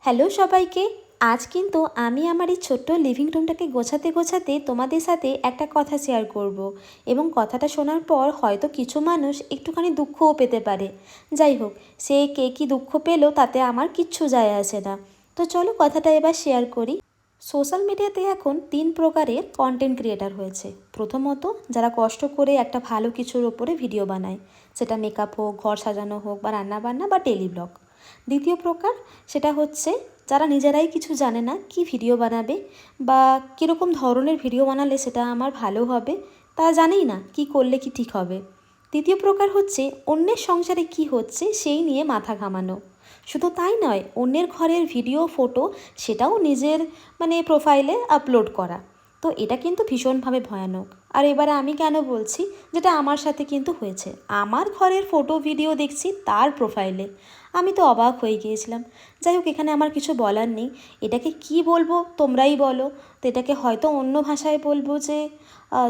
Hello সবাইকে। আজ কিন্তু আমি আমার এই ছোট্ট লিভিং রুমটাকে গোছাতে গোছাতে তোমাদের সাথে একটা কথা শেয়ার করব এবং কথাটা শোনার পর হয়তো কিছু মানুষ একটুখানি দুঃখও পেতে পারে। যাই হোক, সে কে কী দুঃখ পেলো তাতে আমার কিচ্ছু যায় আসে না। তো চলো কথাটা এবার শেয়ার করি। সোশ্যাল মিডিয়াতে এখন 3 প্রকারের কন্টেন্ট ক্রিয়েটার হয়েছে। প্রথমত, যারা কষ্ট করে একটা ভালো কিছুর ওপরে ভিডিও বানায়, সেটা মেকআপ হোক, ঘর সাজানো হোক, বা রান্নাবান্না বা ডেলি ব্লগ। দ্বিতীয় প্রকার, সেটা হচ্ছে যারা নিজেরাই কিছু জানে না কি ভিডিও বানাবে বা কীরকম ধরনের ভিডিও বানালে সেটা আমার ভালো হবে, তা জানেই না কি করলে কি ঠিক হবে। তৃতীয় প্রকার হচ্ছে অন্যের সংসারে কি হচ্ছে সেই নিয়ে মাথা ঘামানো। শুধু তাই নয়, অন্যের ঘরের ভিডিও ফটো সেটাও নিজের প্রোফাইলে আপলোড করা। তো এটা কিন্তু ভীষণভাবে ভয়ানক। আর এবারে আমি কেন বলছি, যেটা আমার সাথে কিন্তু হয়েছে। আমার ঘরের ফটো ভিডিও দেখছি তার প্রোফাইলে, আমি তো অবাক হয়ে গিয়েছিলাম। যাই হোক, এখানে আমার কিছু বলার নেই। এটাকে কি বলবো তোমরাই বলো। তো এটাকে হয়তো অন্য ভাষায় বলবো যে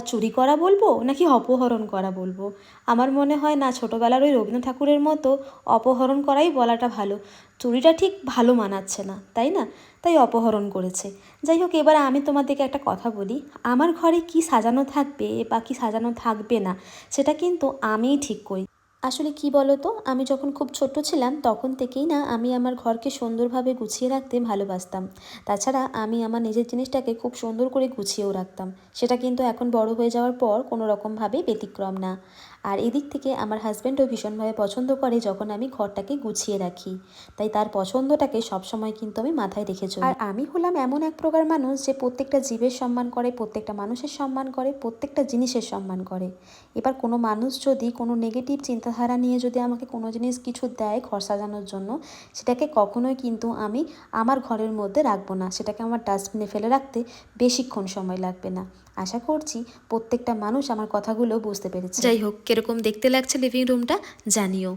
চুরি করা বলবো নাকি অপহরণ করা বলবো। আমার মনে হয় না, ছোটোবেলার ওই রবীন্দ্র ঠাকুরের মতো অপহরণ করাই বলাটা ভালো। চুরিটা ঠিক ভালো মানাচ্ছে না, তাই না? তাই অপহরণ করেছে। যাই হোক, এবার আমি তোমাদেরকে একটা কথা বলি। আমার ঘরে কি সাজানো থাকবে বা কি সাজানো থাকবে না, সেটা কিন্তু আমিই ঠিক করি। আসলে কি বলো তো, আমি যখন খুব ছোট ছিলাম তখন থেকেই না আমি আমার ঘরকে সুন্দরভাবে গুছিয়ে রাখতে ভালোবাসতাম। তাছাড়া আমি আমার নিজের জিনিসটাকে খুব সুন্দর করে গুছিয়েও রাখতাম। সেটা কিন্তু এখন বড় হয়ে যাওয়ার পর কোনো রকমভাবে ব্যতিক্রম না। আর এদিক থেকে আমার হাজব্যান্ডও ভীষণভাবে পছন্দ করে যখন আমি ঘরটাকে গুছিয়ে রাখি। তাই তার পছন্দটাকে সবসময় কিন্তু আমি মাথায় রেখে চলি। আর আমি হলাম এমন এক প্রকার মানুষ যে প্রত্যেকটা জীবের সম্মান করে, প্রত্যেকটা মানুষের সম্মান করে, প্রত্যেকটা জিনিসের সম্মান করে। এবার কোনো মানুষ যদি কোনো নেগেটিভ চিন্তাধারা নিয়ে যদি আমাকে কোনো জিনিস কিছু দেয় ঘর সাজানোর জন্য, সেটাকে কখনোই কিন্তু আমি আমার ঘরের মধ্যে রাখবো না। সেটাকে আমার ডাস্টবিনে ফেলে রাখতে বেশিক্ষণ সময় লাগবে না। আশা করছি প্রত্যেকটা মানুষ আমার কথাগুলো বুঝতে পেরেছে। যাই হোক, কীরকম দেখতে লাগছে লিভিং রুমটা জানিও।